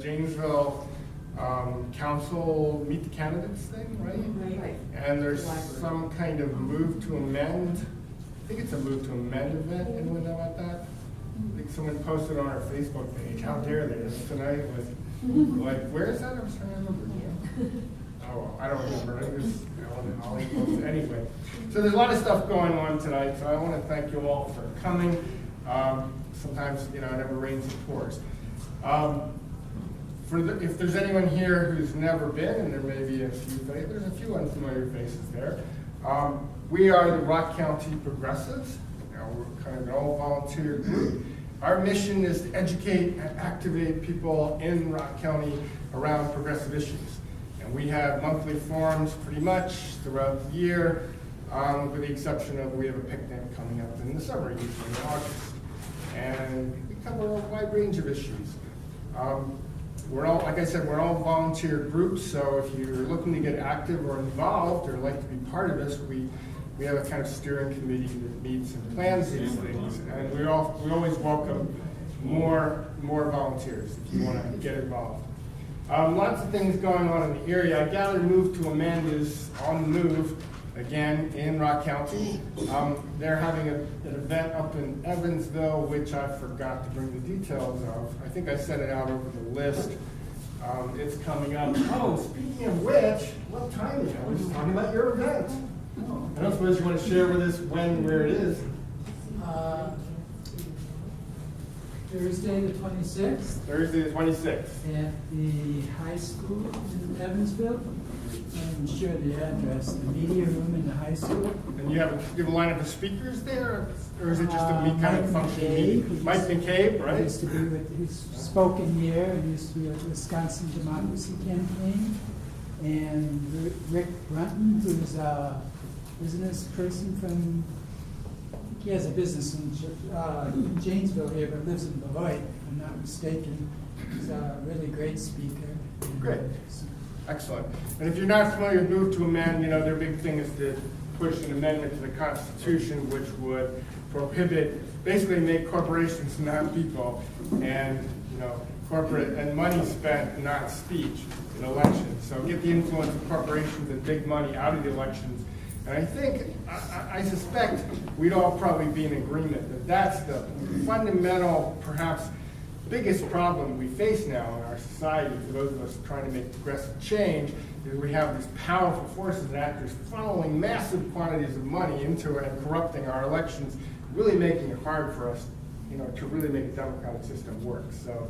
Janesville council meet the candidates thing, right? Right. And there's some kind of move to amend, I think it's a move to amend event. Anyone know about that? I think someone posted on our Facebook page, how dare they, tonight was, like, where is that? I was trying to remember. Oh, I don't remember. It was Ellen and Holly posted. Anyway, so there's a lot of stuff going on tonight, so I want to thank you all for coming. Sometimes, you know, it never rains, it pours. If there's anyone here who's never been, and there may be a few, there's a few unfamiliar faces there. We are the Rock County Progressives. You know, we're kind of an all-volunteer group. Our mission is to educate and activate people in Rock County around progressive issues. And we have monthly forums pretty much throughout the year, with the exception of we have a picnic coming up in the summer, usually in August. And we cover a wide range of issues. We're all, like I said, we're all volunteer groups, so if you're looking to get active or involved or like to be part of this, we have a kind of steering committee that meets and plans these things, and we always welcome more volunteers if you want to get involved. Lots of things going on in the area. I gather Move to Amend is on the move again in Rock County. They're having an event up in Evansville, which I forgot to bring the details of. I think I sent it out over the list. It's coming up. Oh, speaking of which, what time is it? We're just talking about your event. I don't suppose you want to share with us when, where it is. Thursday the 26th Thursday the 26th. at the high school in Evansville. I'm sure the address, the media room in the high school. And you have a lineup of speakers there, or is it just a kind of Mike functioning McCabe. meeting? Mike McCabe, right? Used to be with, he's spoken here, and used to be with the Wisconsin Democracy Campaign. And Rick Brunton, who's a business person from, he has a business in Janesville here, but lives in Beloit, if I'm not mistaken. He's a really great speaker. Great. Excellent. And if you're not familiar with Move to Amend, you know, their big thing is to push an amendment to the Constitution which would prohibit, basically make corporations not people, and, you know, corporate and money spent, not speech in elections. So get the influence of corporations and big money out of the elections. And I think, I suspect we'd all probably be in agreement that that's the fundamental, perhaps biggest problem we face now in our society, for those of us trying to make progressive change, is we have these powerful forces and actors funneling massive quantities of money into it and corrupting our elections, really making it hard for us, you know, to really make a democratic system work. So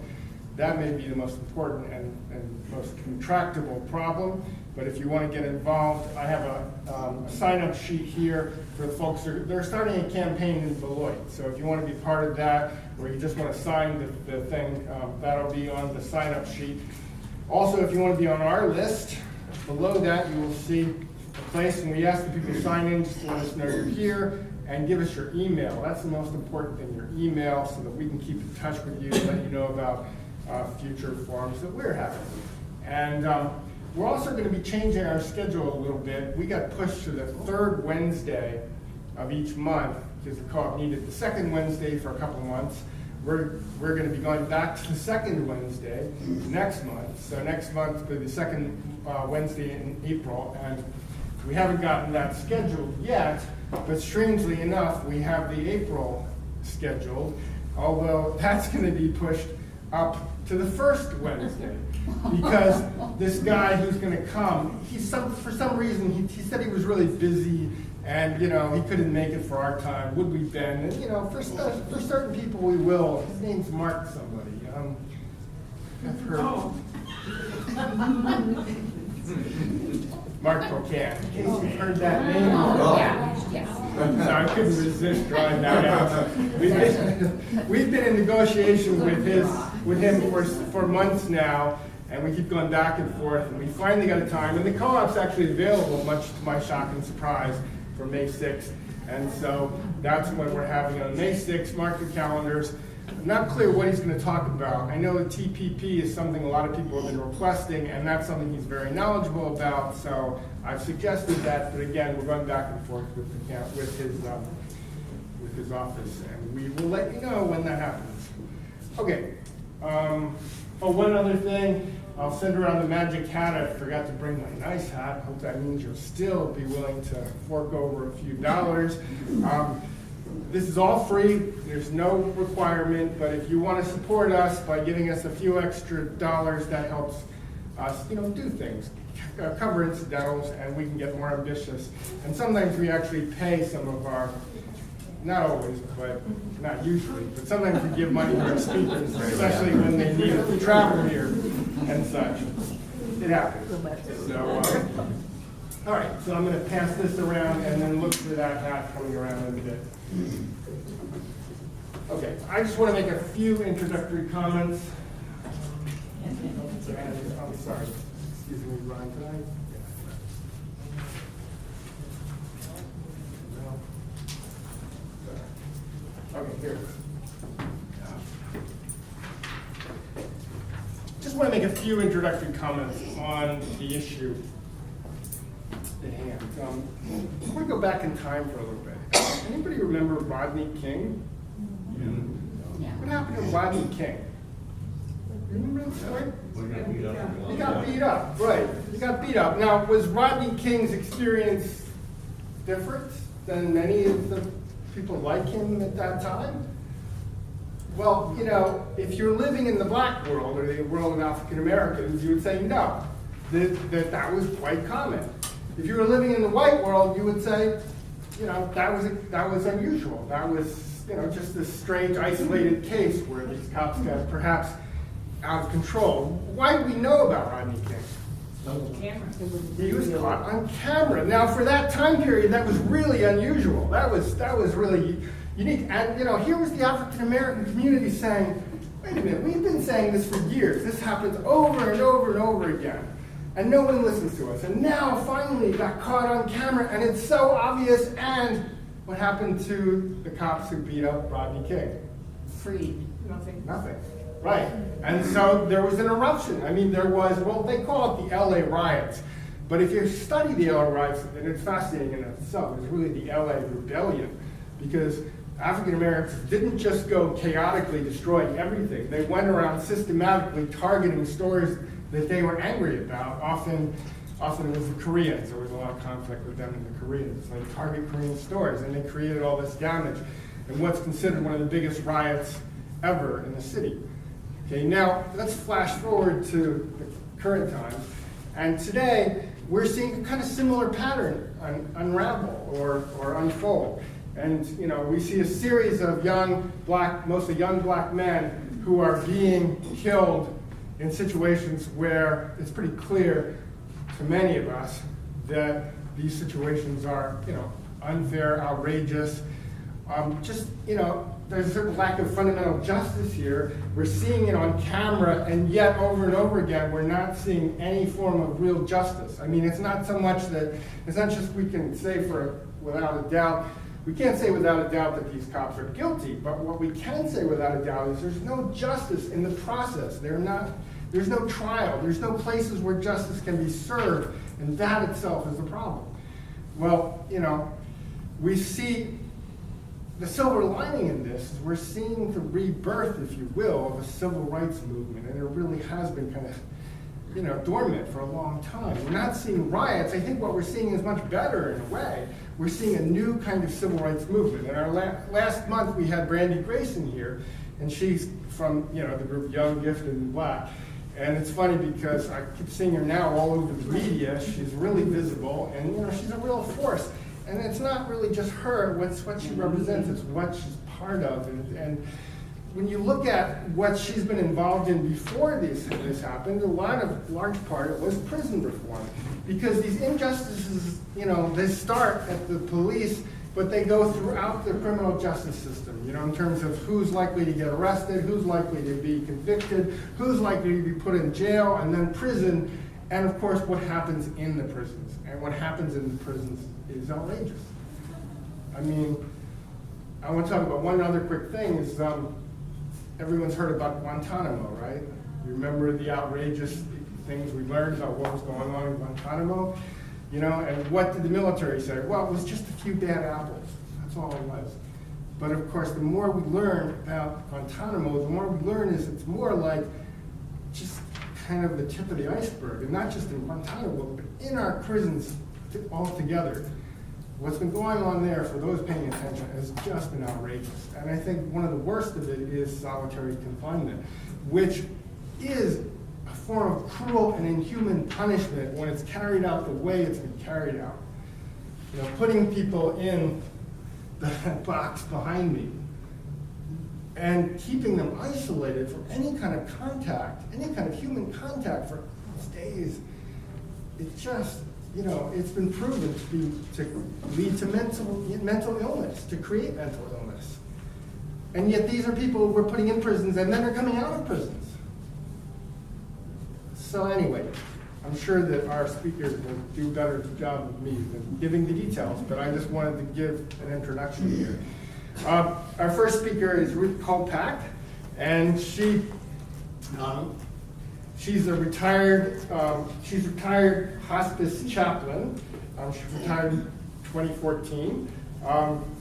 that may be the most important and most intractable problem. But if you want to get involved, I have a sign-up sheet here for the folks. They're starting a campaign in Beloit. So if you want to be part of that, or you just want to sign the thing, that'll be on the sign-up sheet. Also, if you want to be on our list, below that you will see a place, and we ask the people to sign in just to let us know you're here, and give us your email. That's the most important thing, your email, so that we can keep in touch with you and let you know about future forums that we're having. And we're also going to be changing our schedule a little bit. We got pushed to the third Wednesday of each month because the co-op needed the second Wednesday for a couple of months. We're going to be going back to the second Wednesday next month. So next month will be the second Wednesday in April, and we haven't gotten that scheduled yet, but strangely enough, we have the April scheduled, although that's going to be pushed up to the first Wednesday, because this guy who's going to come, for some reason, he said he was really busy, and, you know, he couldn't make it for our time. Would we, Ben? And, you know, for certain people, we will. His name's Mark somebody. I've heard. Oh. Mark Pocan. In case you've heard that name. Yes. So I couldn't resist drawing that out. We've been in negotiation with him for months now, and we keep going back and forth, and we finally got a time, and the co-op's actually available, much to my shock and surprise, for May 6th. And so that's when we're having on May 6th. Mark your calendars. I'm not clear what he's going to talk about. I know the TPP is something a lot of people have been requesting, and that's something he's very knowledgeable about. So I've suggested that, but again, we're going back and forth with his office, and we will let you know when that happens. Okay. Oh, one other thing, I'll send around the magic hat. I forgot to bring my nice hat. Hope that means you'll still be willing to fork over a few dollars. This is all free. There's no requirement, but if you want to support us by giving us a few extra dollars, that helps us, do things, cover incidentals, and we can get more ambitious. And sometimes we actually pay some of our, not always, but not usually, but sometimes we give money to our speakers, especially when they need it to travel here and such. It happens. So, all right, so I'm going to pass this around and then look for that hat coming around in a bit. Okay, I just want to make a few introductory comments. I'm sorry. Excuse me, Ron, can I? Okay, here it is. Just want to make a few introductory comments on the issue at hand. I want to go back in time for a little bit. Anybody remember Rodney King? Yeah. What happened to Rodney King? Remember that story? He got beat up, right. He got beat up. Now, was Rodney King's experience different than any of the people like him at that time? Well, if you're living in the black world or the world of African Americans, you would say no, that was quite common. If you were living in the white world, you would say, that was unusual. That was, just this strange, isolated case where these cops got perhaps out of control. Why do we know about Rodney King? Camera. He was caught on camera. Now, for that time period, that was really unusual. That was really unique. And here was the African American community saying, "Wait a minute, we've been saying this for years. This happens over and over and over again, and no one listens to us. And now, finally, it got caught on camera, and it's so obvious." And what happened to the cops who beat up Rodney King? Freed. Nothing. Nothing. Right. And so there was an eruption. I mean, there was, well, they call it the LA riots. But if you study the LA riots, and it's fascinating in itself, it's really the LA rebellion. Because African Americans didn't just go chaotically destroying everything. They went around systematically targeting stores that they were angry about. Often it was the Koreans. There was a lot of conflict with them and the Koreans. They target Korean stores, and they created all this damage in what's considered one of the biggest riots ever in the city. Okay, now let's flash forward to the current times, and today we're seeing a kind of similar pattern unravel or unfold. And we see a series of mostly young black men who are being killed in situations where it's pretty clear to many of us that these situations are, unfair, outrageous. There's a certain lack of fundamental justice here. We're seeing it on camera, and yet over and over again, we're not seeing any form of real justice. I mean, it's not so much that, it's not just we can say without a doubt, we can't say without a doubt that these cops are guilty, but what we can say without a doubt is there's no justice in the process. There's no trial. There's no places where justice can be served, and that itself is the problem. Well, we see the silver lining in this is we're seeing the rebirth, if you will, of a civil rights movement, and it really has been kind of, dormant for a long time. We're not seeing riots. I think what we're seeing is much better in a way. We're seeing a new kind of civil rights movement. In our last month, we had Brandy Grayson here, and she's from, the group Young, Gifted, and Black. And it's funny because I keep seeing her now all over the media. She's really visible, and she's a real force. And it's not really just her, what she represents, it's what she's part of. And when you look at what she's been involved in before this happened, large part it was prison reform. Because these injustices, they start at the police, but they go throughout the criminal justice system, in terms of who's likely to get arrested, who's likely to be convicted, who's likely to be put in jail, and then prison, and of course what happens in the prisons. And what happens in the prisons is outrageous. I mean, I want to talk about one other quick thing is everyone's heard about Guantanamo, right? You remember the outrageous things we learned about what was going on in Guantanamo? And what did the military say? Well, it was just a few bad apples. That's all it was. But of course, the more we learn about Guantanamo, the more we learn is it's more like kind of the tip of the iceberg, and not just in Guantanamo, but in our prisons altogether. What's been going on there, for those paying attention, has just been outrageous. And I think one of the worst of it is solitary confinement, which is a form of cruel and inhuman punishment when it's carried out the way it's been carried out. You know, putting people in the box behind me and keeping them isolated from any kind of contact, any kind of human contact for days. It's just, you know, it's been proven to lead to mental illness, to create mental illness. And yet these are people we're putting in prisons and then they're coming out of prisons. So anyway, I'm sure that our speakers will do a better job of me than giving the details, but I just wanted to give an introduction here. Our first speaker is Ruth Kolpak, and she's a retired hospice chaplain. She retired in 2014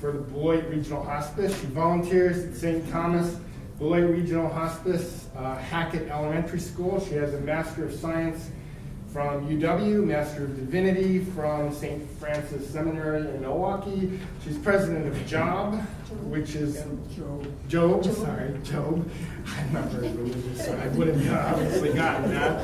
for the Beloit Regional Hospice. She volunteers at St. Thomas Beloit Regional Hospice, Hackett Elementary School. She has a Master of Science from UW, Master of Divinity from St. Francis Seminary in Milwaukee. She's president of JOB, which is Job. I'm not very religious, so I would have obviously gotten that.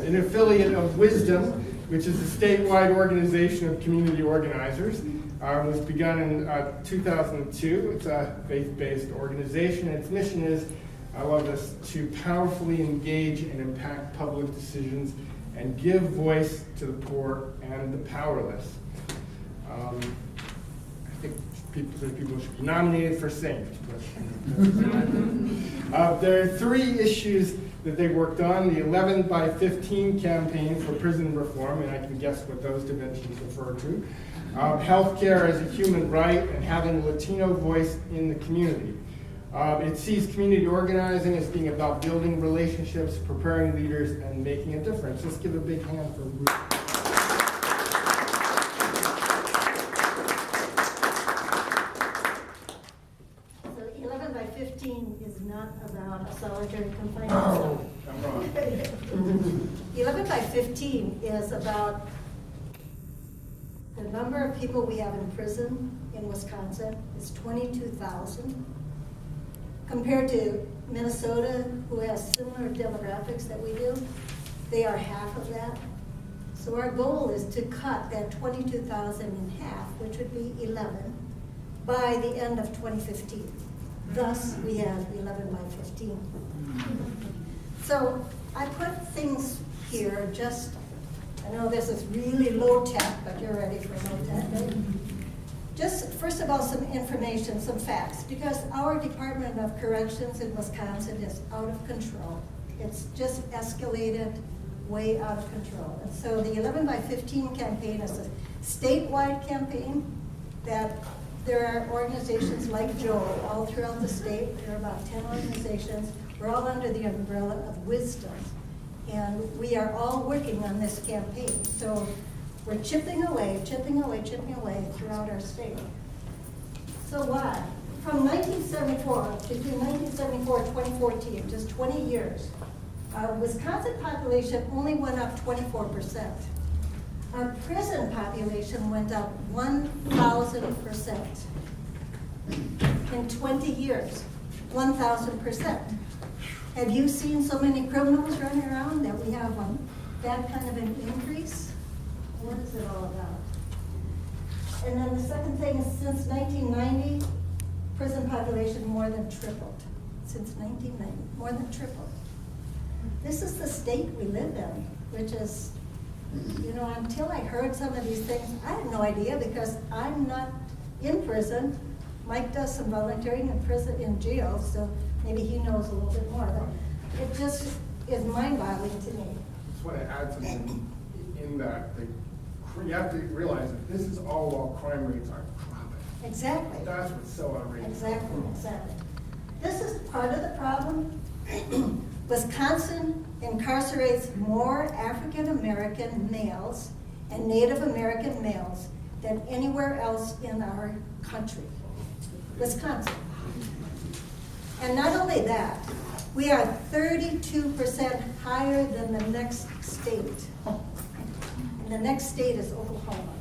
An affiliate of Wisdom, which is a statewide organization of community organizers. Was begun in 2002. It's a faith-based organization. Its mission is, I love this, to powerfully engage and impact public decisions and give voice to the poor and the powerless. I think people should be nominated for Saint. There are 3 issues that they worked on: the 11 by 15 campaign for prison reform, and I can guess what those dimensions refer to. Healthcare as a human right and having a Latino voice in the community. It sees community organizing as being about building relationships, preparing leaders, and making a difference. Let's give a big hand for Ruth. So 11 by 15 is not about a solitary confinement Oh, zone. I'm wrong. 11 by 15 is about the number of people we have in prison in Wisconsin is 22,000. Compared to Minnesota, who has similar demographics that we do, they are half of that. So our goal is to cut that 22,000 in half, which would be 11, by the end of 2015. Thus, we have 11 by 15. So I put things here just, I know this is really low tech, but you're ready for low tech, right? Just first of all, some information, some facts, because our Department of Corrections in Wisconsin is out of control. It's just escalated way out of control. And so the 11 by 15 campaign is a statewide campaign that there are organizations like Joe all throughout the state. There are about 10 organizations. We're all under the umbrella of Wisdom. And we are all working on this campaign. So we're chipping away throughout our state. So why? From 1974, between 1974 and 2014, just 20 years, our Wisconsin population only went up 24%. Our prison population went up 1,000%. In 20 years, 1,000%. Have you seen so many criminals running around that we have that kind of an increase? What is it all about? And then the second thing is, since 1990, prison population more than tripled. Since 1990, more than tripled. This is the state we live in, which is, you know, until I heard some of these things, I had no idea because I'm not in prison. Mike does some volunteering in prison, in jail, so maybe he knows a little bit more. But it just is mind-boggling to me. I just want to add something in that. You have to realize that this is all while crime rates are dropping. Exactly. That's what's so outrageous. Exactly. This is part of the problem. Wisconsin incarcerates more African American males and Native American males than anywhere else in our country. Wisconsin. And not only that, We are 32% higher than the next state. And the next state is Oklahoma.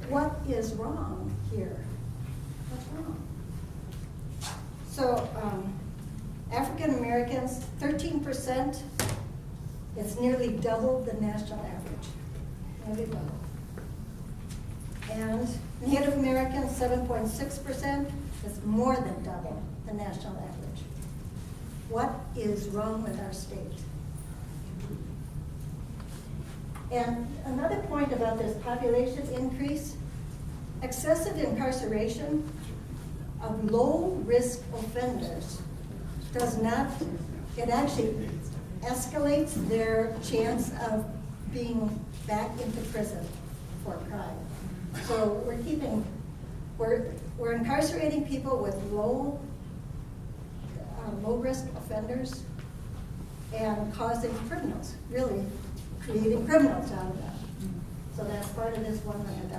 What is wrong here? What's wrong? So, African Americans, 13%, it's nearly double the national average. Nearly double. And Native Americans, 7.6%, is more than double the national average. What is wrong with our state? And another point about this population increase, excessive incarceration of low-risk offenders does not, it actually escalates their chance of being back into prison for crime. So we're incarcerating people with low-risk offenders and causing criminals, really creating criminals out of that. So that's part of this $1 million.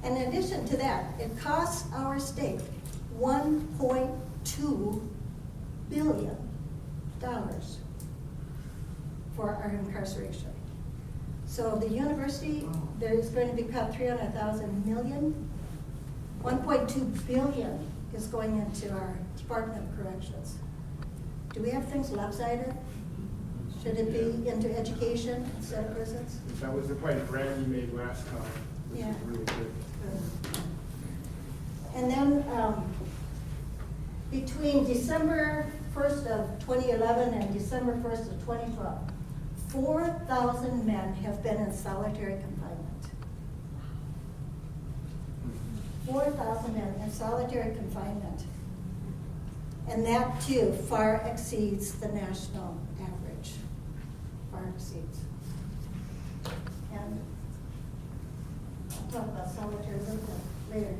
And in addition to that, it costs our state $1.2 billion for our incarceration. So the university, there is going to be cut $300,000 million. $1.2 billion is going into our Department of Corrections. Do we have things lopsided? Should it be into education instead of prisons? That was the point Brad you made last time, which Yeah. is really good. And then between December 1st of 2011 and December 1st of 2012, 4,000 men have been in solitary confinement. 4,000 men in solitary confinement. And that too far exceeds the national average. Far exceeds. And I'll talk about solitary a little bit later.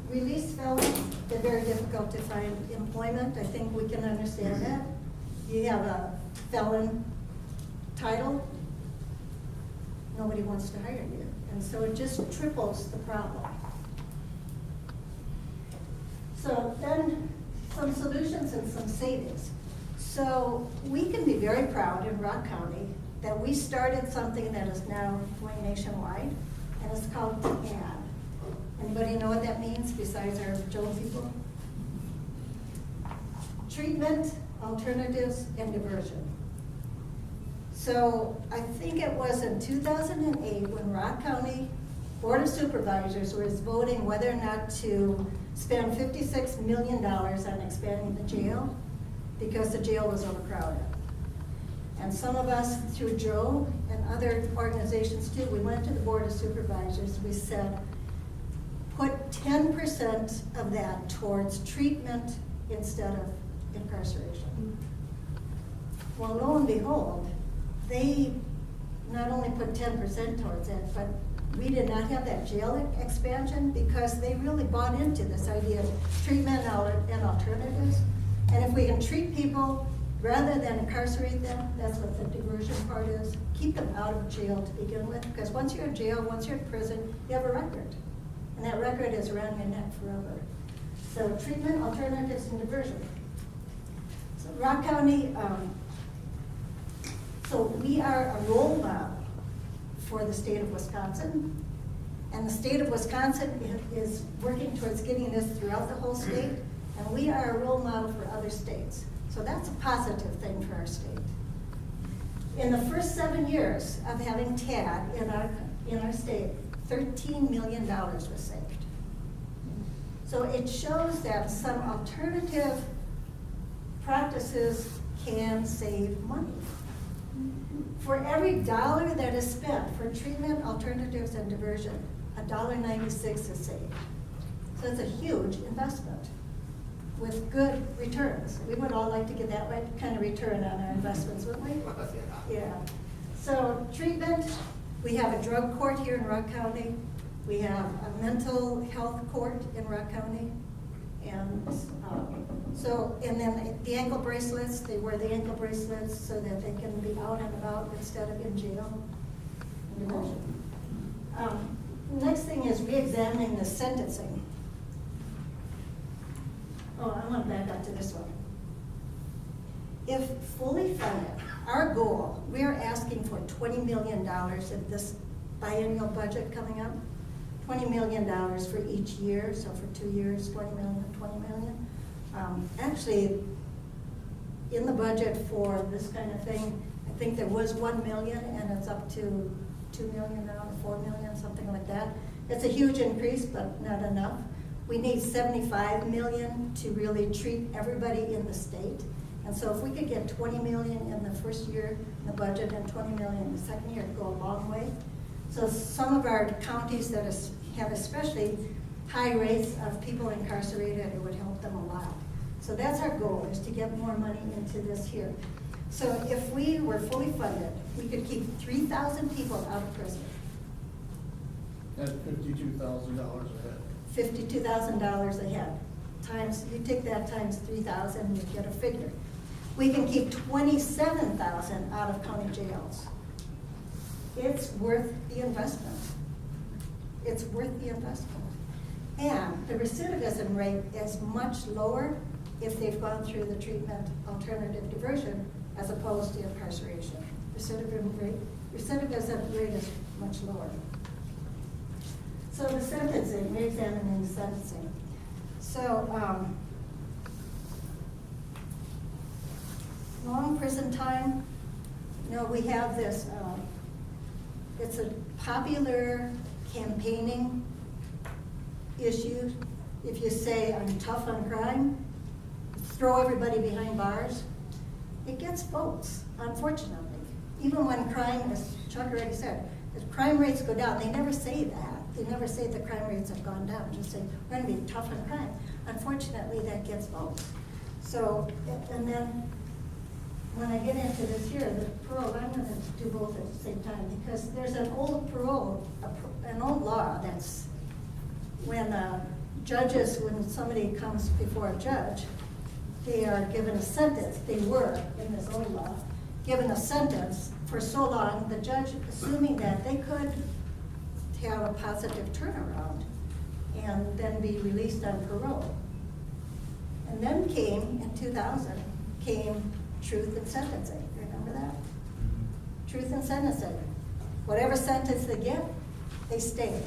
Released felons, they're very difficult to find employment. I think we can understand that. You have a felon title, nobody wants to hire you. And so it just triples the problem. So then some solutions and some savings. So we can be very proud in Rock County that we started something that is now going nationwide, and it's called TAD. Anybody know what that means besides our Joe people? Treatment, alternatives, and diversion. So I think it was in 2008 when Rock County Board of Supervisors was voting whether or not to spend $56 million on expanding the jail because the jail was overcrowded. And some of us, through Joe and other organizations too, we went to the Board of Supervisors, we said, put 10% of that towards treatment instead of incarceration. Well, lo and behold, they not only put 10% towards it, but we did not have that jail expansion because they really bought into this idea of treatment and alternatives. And if we can treat people rather than incarcerate them, that's what the diversion part is, keep them out of jail to begin with, because once you're in jail, once you're in prison, you have a record. And that record is around your neck forever. So treatment, alternatives, and diversion. So Rock County, so we are a role model for the state of Wisconsin. And the state of Wisconsin is working towards getting this throughout the whole state. And we are a role model for other states. So that's a positive thing for our state. In the first 7 years of having TAD in our state, $13 million was saved. So it shows that some alternative practices can save money. For every dollar that is spent for treatment, alternatives, and diversion, $1.96 is saved. So it's a huge investment with good returns. We would all like to get that right kind of return on our investments, wouldn't we? Yeah. So treatment, we have a drug court here in Rock County. We have a mental health court in Rock County. And and then the ankle bracelets, they wear the ankle bracelets so that they can be out and about instead of in jail. Next thing is re-examining the sentencing. Oh, I want to back up to this one. If fully funded, our goal, we are asking for $20 million in this biennial budget coming up. $20 million for each year, so for 2 years, 20 million, 20 million. Actually, in the budget for this kind of thing, I think there was 1 million and it's up to 2 million now, or 4 million, something like that. It's a huge increase, but not enough. We need 75 million to really treat everybody in the state. And so if we could get 20 million in the first year in the budget and 20 million in the second year, it'd go a long way. So some of our counties that have especially high rates of people incarcerated, it would help them a lot. So that's our goal, is to get more money into this here. So if we were fully funded, we could keep 3,000 people out of prison, That's $52,000 a head. $52,000 a head. Times, you take that times 3,000, you get a figure. We can keep 27,000 out of county jails. It's worth the investment. It's worth the investment. And the recidivism rate is much lower if they've gone through the treatment alternative diversion as opposed to incarceration. Recidivism rate is much lower. So the sentencing, we're examining the sentencing. So, long prison time, you know, we have this, it's a popular campaigning issue. If you say, I'm tough on crime, throw everybody behind bars, it gets votes, unfortunately. Even when crime, as Chuck already said, the crime rates go down, they never say that. They never say the crime rates have gone down, just say, we're gonna be tough on crime. Unfortunately, that gets votes. So, and then, when I get into this here, the parole, I'm gonna do both at the same time, because there's an old parole, an old law that's, when judges, when somebody comes before a judge, they are given a sentence, they were, in this old law, given a sentence for so long, the judge, assuming that they could have a positive turnaround and then be released on parole. And then came, in 2000, came truth in sentencing. Remember that? Truth in sentencing. Whatever sentence they get, they stay.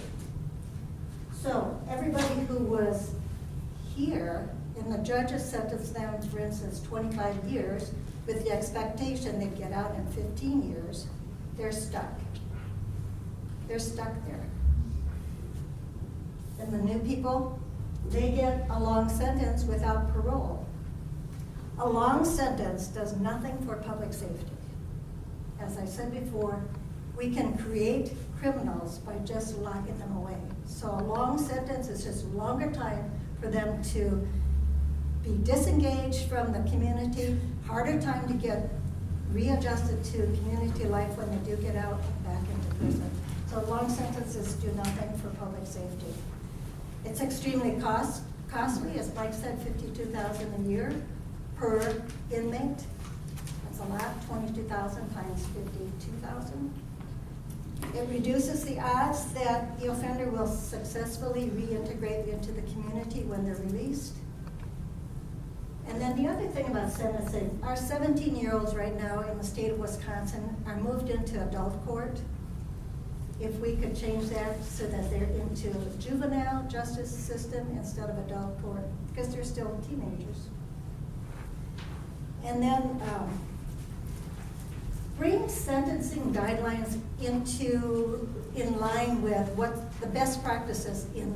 So everybody who was here, and the judges sentenced them, for instance, 25 years, with the expectation they'd get out in 15 years, they're stuck. They're stuck there. And the new people, they get a long sentence without parole. A long sentence does nothing for public safety. As I said before, we can create criminals by just locking them away. So a long sentence is just longer time for them to be disengaged from the community, harder time to get readjusted to community life when they do get out and back into prison. So long sentences do nothing for public safety. It's extremely costly, as Mike said, $52,000 a year per inmate. That's a lot, 22,000 times 52,000. It reduces the odds that the offender will successfully reintegrate into the community when they're released. And then the other thing about sentencing, our 17-year-olds right now in the state of Wisconsin are moved into adult court. If we could change that so that they're into juvenile justice system instead of adult court, because they're still teenagers. And then bring sentencing guidelines in line with what the best practices in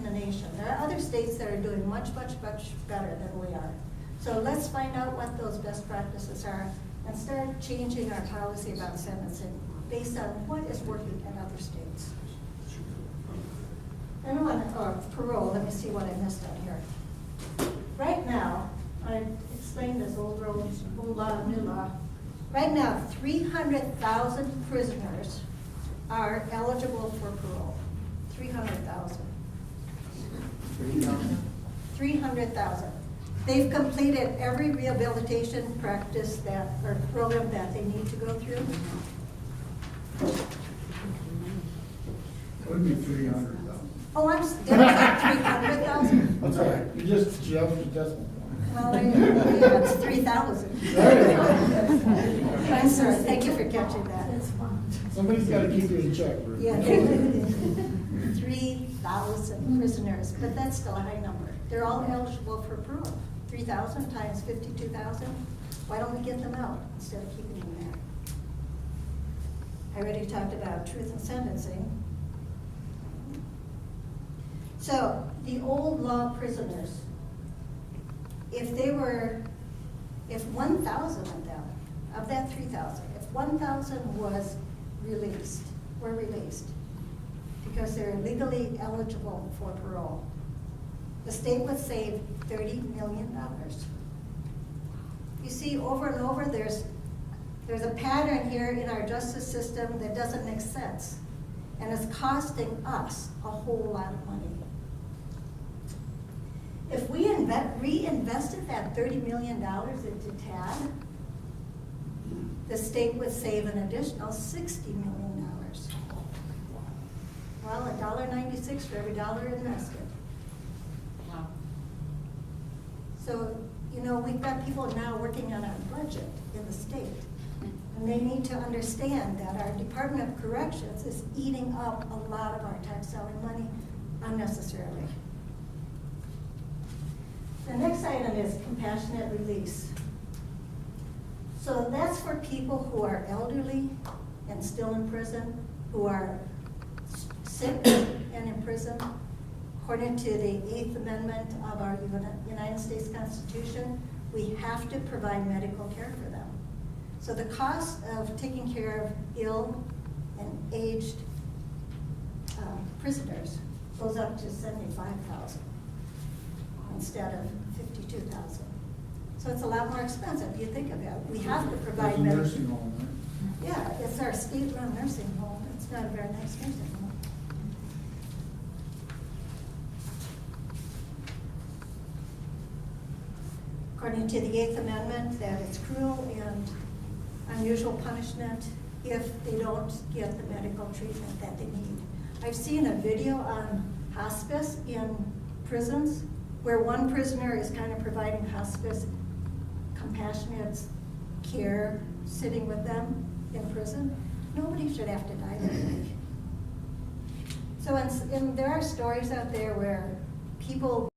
the nation. There are other states that are doing much better than we are. So let's find out what those best practices are and start changing our policy about sentencing based on what is working in other states. And parole, let me see what I missed on here. Right now, I explained this old law, new law. Right now, 300,000 prisoners are eligible for parole. 300,000. 300,000. They've completed every rehabilitation practice or program that they need to go through. It would be 300,000. Oh, did I say 300,000? That's all right, you just jumped the decimal point. Well, yeah, it's 3,000. I'm sorry, thank you for catching that. Somebody's gotta keep you in check, Bruce. Yeah, 3,000 prisoners, but that's still a high number. They're all eligible for parole. 3,000 times 52,000, why don't we get them out instead of keeping them there? I already talked about truth in sentencing. So, the old law prisoners, if 1,000 of them, of that 3,000, if 1,000 were released, because they're legally eligible for parole, the state would save $30 million. You see, over and over, there's a pattern here in our justice system that doesn't make sense, and it's costing us a whole lot of money. If we reinvested that $30 million into TAD, the state would save an additional $60 million. Well, $1.96 for every dollar invested. Wow. So, you know, we've got people now working on our budget in the state, and they need to understand that our Department of Corrections is eating up a lot of our tax selling money unnecessarily. The next item is compassionate release. So that's for people who are elderly and still in prison, who are sick and in prison. According to the 8th Amendment of our United States Constitution, we have to provide medical care for them. So the cost of taking care of ill and aged prisoners goes up to $75,000 instead of $52,000. So it's a lot more expensive. You think about it. We have to provide There's a medical. nursing home, right? Yeah, it's our state-run nursing home. It's not a very nice nursing home. According to the 8th Amendment, that it's cruel and unusual punishment if they don't get the medical treatment that they need. I've seen a video on hospice in prisons where one prisoner is kind of providing hospice compassionate care, sitting with them in prison. Nobody should have to die that way. So there are stories out there where people